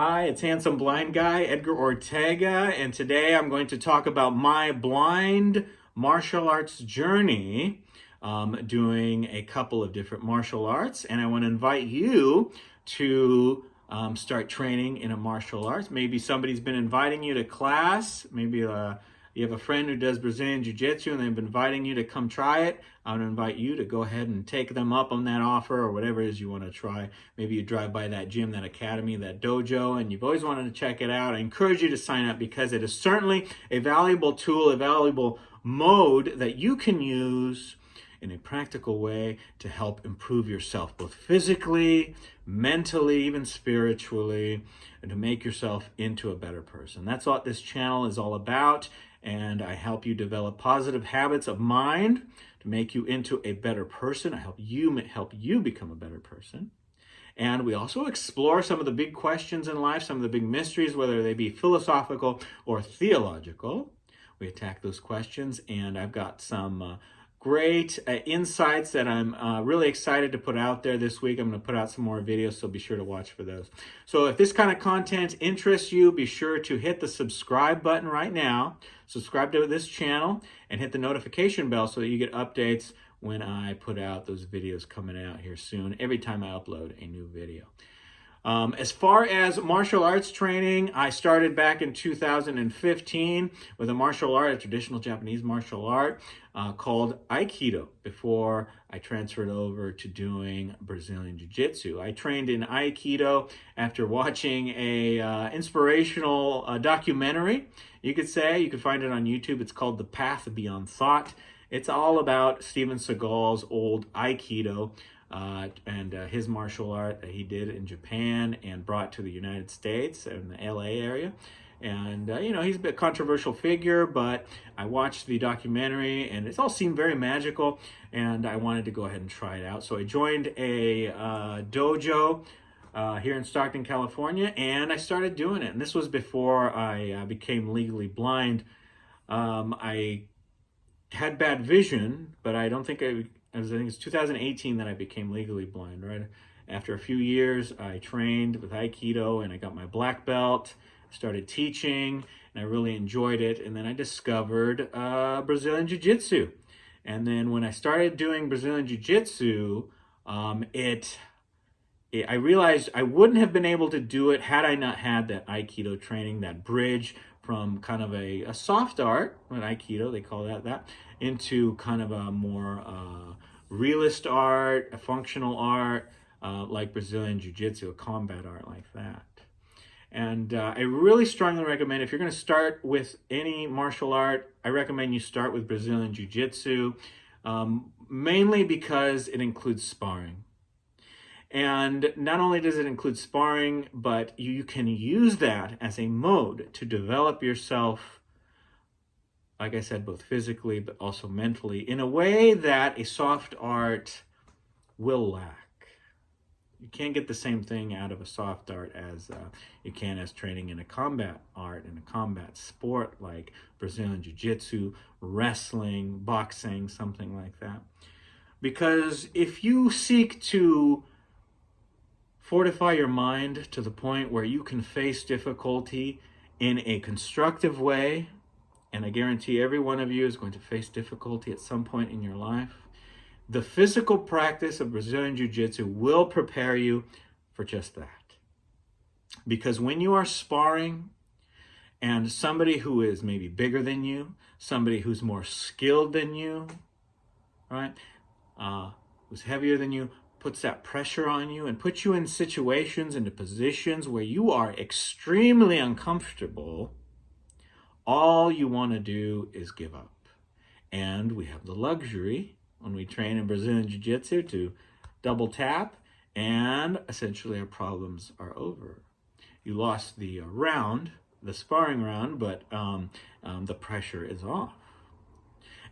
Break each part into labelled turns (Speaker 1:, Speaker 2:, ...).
Speaker 1: Hi, it's Handsome Blind Guy, Edgar Ortega, and today I'm going to talk about my blind martial arts journey, doing a couple of different martial arts, and I want to invite you to start training in a martial arts. Maybe somebody's been inviting you to class, maybe you have a friend who does Brazilian Jiu-jitsu and they've been inviting you to come try it. I would invite you to go ahead and take them up on that offer or whatever it is you want to try. Maybe you drive by that gym, that academy, that dojo, and you've always wanted to check it out. I encourage you to sign up because it is certainly a valuable tool, a valuable mode that you can use in a practical way to help improve yourself, both physically, mentally, even spiritually, and to make yourself into a better person. That's what this channel is all about, and I help you develop positive habits of mind to make you into a better person. I help you become a better person. And we also explore some of the big questions in life, some of the big mysteries, whether they be philosophical or theological. We attack those questions, and I've got some great insights that I'm really excited to put out there this week. I'm going to put out some more videos, so be sure to watch for those. So if this kind of content interests you, be sure to hit the subscribe button right now. Subscribe to this channel and hit the notification bell so that you get updates when I put out those videos coming out here soon, every time I upload a new video. As far as martial arts training, I started back in 2015 with a martial art, a traditional Japanese martial art called Aikido, before I transferred over to doing Brazilian Jiu-jitsu. I trained in Aikido after watching a inspirational documentary, you could say. You can find it on YouTube. It's called The Path Beyond Thought. It's all about Steven Seagal's old Aikido and his martial art that he did in Japan and brought to the United States in the LA area. And, you know, he's a bit controversial figure, but I watched the documentary and it all seemed very magical, and I wanted to go ahead and try it out. So I joined a dojo here in Stockton, California, and I started doing it. And this was before I became legally blind. I had bad vision, but I don't think I think it's 2018 that I became legally blind, right? After a few years, I trained with Aikido and I got my black belt, started teaching, and I really enjoyed it. And then I discovered Brazilian Jiu-jitsu. And then when I started doing Brazilian Jiu-jitsu, I realized I wouldn't have been able to do it had I not had that Aikido training, that bridge from kind of a soft art, with Aikido, they call that, into kind of a more realist art, a functional art, like Brazilian Jiu-jitsu, a combat art like that. And I really strongly recommend, if you're going to start with any martial art, I recommend you start with Brazilian Jiu-jitsu, mainly because it includes sparring. And not only does it include sparring, but you can use that as a mode to develop yourself, like I said, both physically but also mentally, in a way that a soft art will lack. You can't get the same thing out of a soft art as you can as training in a combat art, in a combat sport like Brazilian Jiu-jitsu, wrestling, boxing, something like that. Because if you seek to fortify your mind to the point where you can face difficulty in a constructive way, and I guarantee every one of you is going to face difficulty at some point in your life, the physical practice of Brazilian Jiu-jitsu will prepare you for just that. Because when you are sparring and somebody who is maybe bigger than you, somebody who's more skilled than you, right, who's heavier than you, puts that pressure on you and puts you in situations, into positions where you are extremely uncomfortable, all you want to do is give up. And we have the luxury, when we train in Brazilian Jiu-jitsu, to double tap, and essentially our problems are over. You lost the round, the sparring round, but the pressure is off.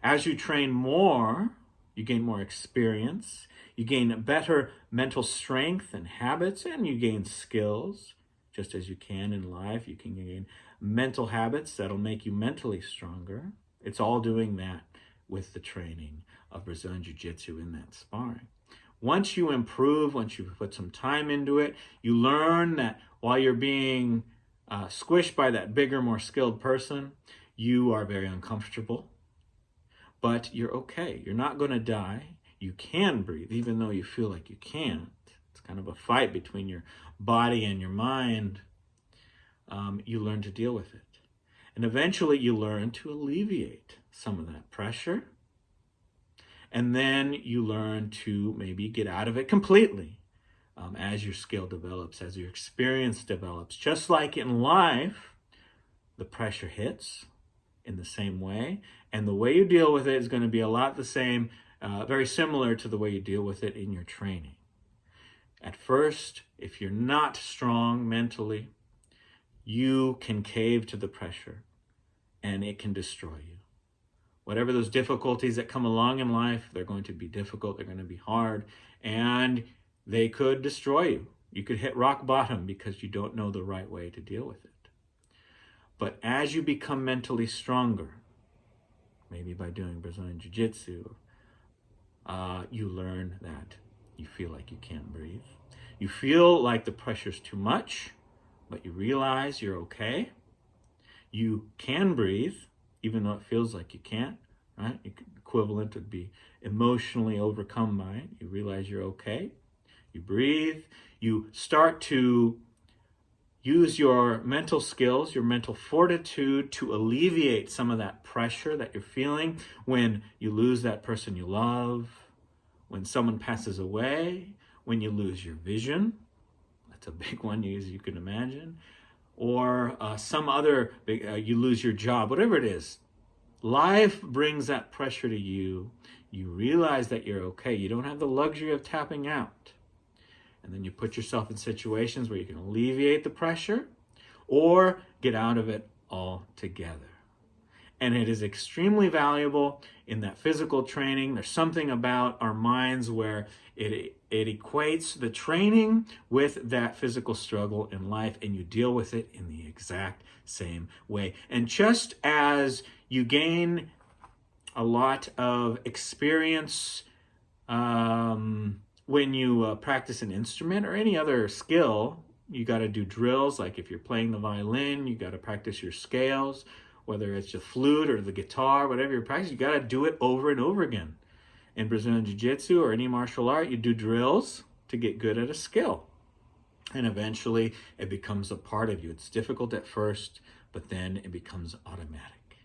Speaker 1: As you train more, you gain more experience, you gain better mental strength and habits, and you gain skills, just as you can in life. You can gain mental habits that'll make you mentally stronger. It's all doing that with the training of Brazilian Jiu-jitsu in that sparring. once you improve, once you put some time into it, you learn that while you're being squished by that bigger, more skilled person, you are very uncomfortable, but you're okay. You're not going to die. You can breathe, even though you feel like you can't. It's kind of a fight between your body and your mind. You learn to deal with it. And eventually you learn to alleviate some of that pressure. And then you learn to maybe get out of it completely as your skill develops, as your experience develops. Just like in life, the pressure hits in the same way. And the way you deal with it is going to be a lot the same, very similar to the way you deal with it in your training. At first, if you're not strong mentally, you can cave to the pressure and it can destroy you. Whatever those difficulties that come along in life, they're going to be difficult, they're going to be hard, and they could destroy you. You could hit rock bottom because you don't know the right way to deal with it. But as you become mentally stronger, maybe by doing Brazilian Jiu-jitsu, you learn that you feel like you can't breathe. You feel like the pressure's too much, but you realize you're okay. You can breathe, even though it feels like you can't, right? Equivalent would be emotionally overcome by it. You realize you're okay. You breathe. You start to use your mental skills, your mental fortitude to alleviate some of that pressure that you're feeling when you lose that person you love, when someone passes away, when you lose your vision. That's a big one, as you can imagine. Or some other, you lose your job, whatever it is. Life brings that pressure to you. You realize that you're okay. You don't have the luxury of tapping out. And then you put yourself in situations where you can alleviate the pressure or get out of it altogether. And it is extremely valuable in that physical training. There's something about our minds where it equates the training with that physical struggle in life, and you deal with it in the exact same way. And just as you gain a lot of experience when you practice an instrument or any other skill, you got to do drills. Like if you're playing the violin, you got to practice your scales, whether it's the flute or the guitar, whatever you're practicing, you got to do it over and over again. In Brazilian Jiu-jitsu or any martial art, you do drills to get good at a skill. And eventually it becomes a part of you. It's difficult at first, but then it becomes automatic.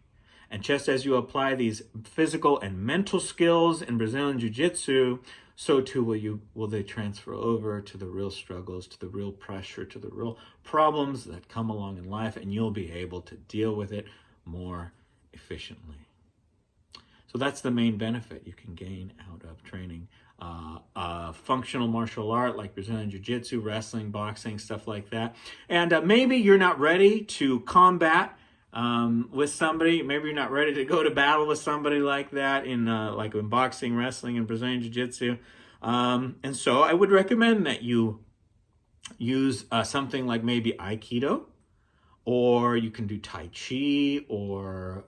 Speaker 1: And just as you apply these physical and mental skills in Brazilian Jiu-jitsu, so too will they transfer over to the real struggles, to the real pressure, to the real problems that come along in life, and you'll be able to deal with it more efficiently. So that's the main benefit you can gain out of training functional martial art like Brazilian Jiu-jitsu, wrestling, boxing, stuff like that. And maybe you're not ready to combat with somebody. Maybe you're not ready to go to battle with somebody like that in boxing, wrestling, and Brazilian Jiu-jitsu. And so I would recommend that you use something like maybe Aikido, or you can do Tai Chi, or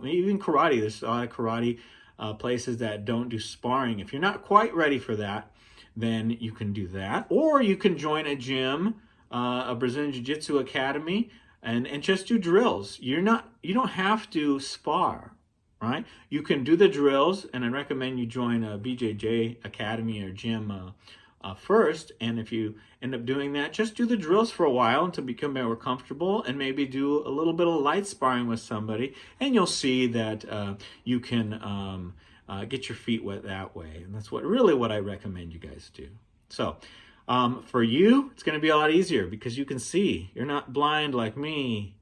Speaker 1: maybe even karate. There's a lot of karate places that don't do sparring. If you're not quite ready for that, then you can do that. Or you can join a gym, a Brazilian Jiu-Jitsu academy, and just do drills. You don't have to spar, right? You can do the drills, and I recommend you join a BJJ academy or gym first. And if you end up doing that, just do the drills for a while until you become more comfortable, and maybe do a little bit of light sparring with somebody, and you'll see that you can get your feet wet that way. And that's really what I recommend you guys do. So for you, it's going to be a lot easier because you can see. You're not blind like me,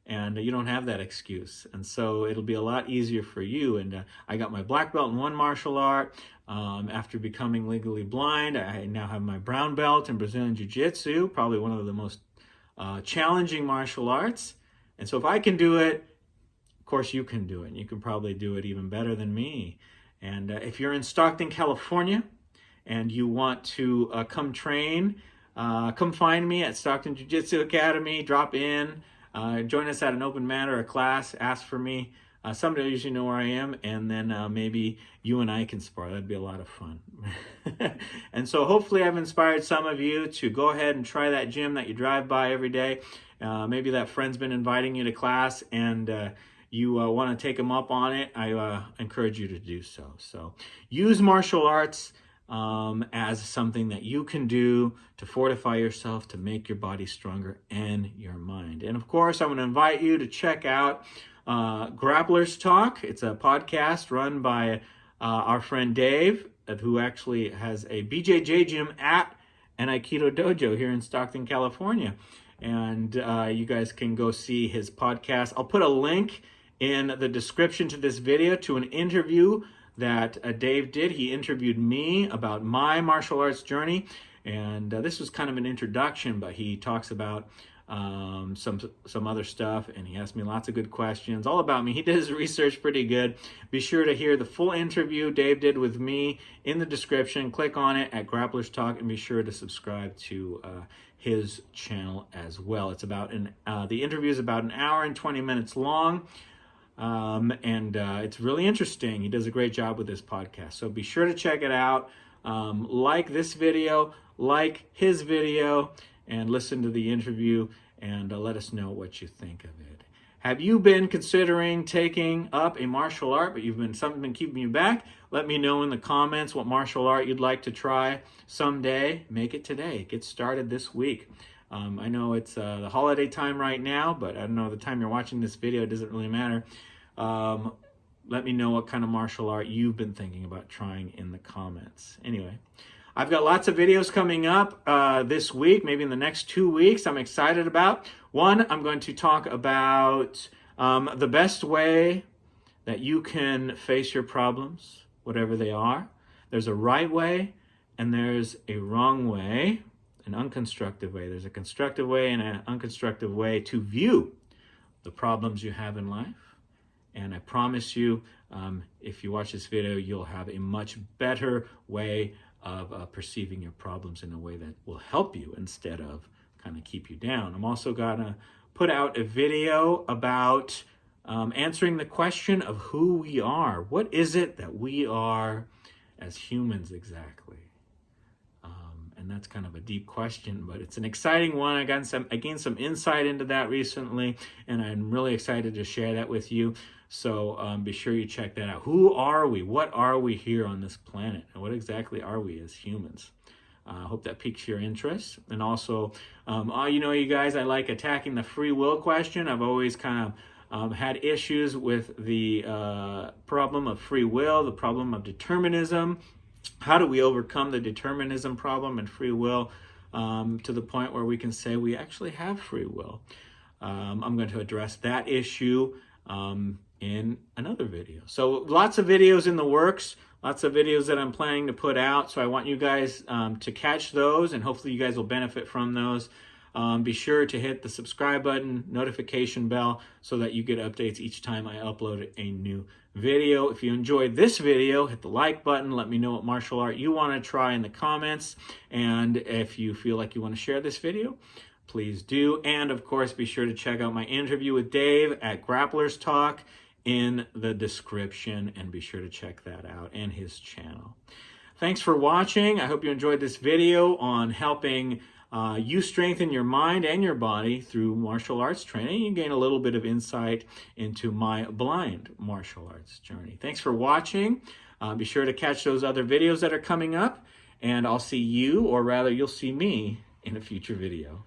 Speaker 1: and you don't have that excuse. And so it'll be a lot easier for you. And I got my black belt in one martial art. After becoming legally blind, I now have my brown belt in Brazilian Jiu-Jitsu, probably one of the most challenging martial arts. And so if I can do it, of course you can do it. And you can probably do it even better than me. And if you're in Stockton, California, and you want to come train, come find me at Stockton Jiu-Jitsu Academy, drop in, join us at an open mat or a class, ask for me. some days you know where I am, and then maybe you and I can spar. That'd be a lot of fun. And so hopefully I've inspired some of you to go ahead and try that gym that you drive by every day. Maybe that friend's been inviting you to class, and you want to take them up on it. I encourage you to do so. So use martial arts as something that you can do to fortify yourself, to make your body stronger and your mind. And of course, I'm going to invite you to check out Grapplers Talk. It's a podcast run by our friend Dave, who actually has a BJJ gym at an Aikido dojo here in Stockton, California. And you guys can go see his podcast. I'll put a link in the description to this video to an interview that Dave did. He interviewed me about my martial arts journey, and this was kind of an introduction, but he talks about some other stuff, and he asked me lots of good questions all about me. He did his research pretty good. Be sure to hear the full interview Dave did with me in the description. Click on it at Grapplers Talk, and be sure to subscribe to his channel as well. It's about the interview is about an hour and 20 minutes long. And it's really interesting. He does a great job with this podcast. So be sure to check it out. Like this video, like his video, and listen to the interview, and let us know what you think of it. Have you been considering taking up a martial art, but something been keeping you back? Let me know in the comments what martial art you'd like to try someday. Make it today. Get started this week. I know it's the holiday time right now, but I don't know the time you're watching this video. It doesn't really matter. Let me know what kind of martial art you've been thinking about trying in the comments. Anyway, I've got lots of videos coming up this week, maybe in the next 2 weeks. I'm excited about. One, I'm going to talk about the best way that you can face your problems, whatever they are. There's a right way and there's a wrong way, an unconstructive way. There's a constructive way and an unconstructive way to view the problems you have in life. And I promise you, if you watch this video, you'll have a much better way of perceiving your problems in a way that will help you instead of kind of keep you down. I'm also gonna put out a video about answering the question of who we are. What is it that we are as humans exactly? And that's kind of a deep question, but it's an exciting one. I gained some insight into that recently, and I'm really excited to share that with you. So be sure you check that out. Who are we? What are we here on this planet? And what exactly are we as humans? I hope that piques your interest. And also, you guys, I like attacking the free will question. I've always kind of had issues with the problem of free will, the problem of determinism. How do we overcome the determinism problem and free will to the point where we can say we actually have free will? I'm going to address that issue in another video. So lots of videos in the works, lots of videos that I'm planning to put out. So I want you guys to catch those, and hopefully you guys will benefit from those. Be sure to hit the subscribe button, notification bell, so that you get updates each time I upload a new video. If you enjoyed this video, hit the like button. Let me know what martial art you want to try in the comments. And if you feel like you want to share this video, please do. And of course, be sure to check out my interview with Dave at Grapplers Talk in the description, and be sure to check that out and his channel. Thanks for watching. I hope you enjoyed this video on helping you strengthen your mind and your body through martial arts training. You gain a little bit of insight into my blind martial arts journey. Thanks for watching. Be sure to catch those other videos that are coming up, and I'll see you, or rather you'll see me, in a future video.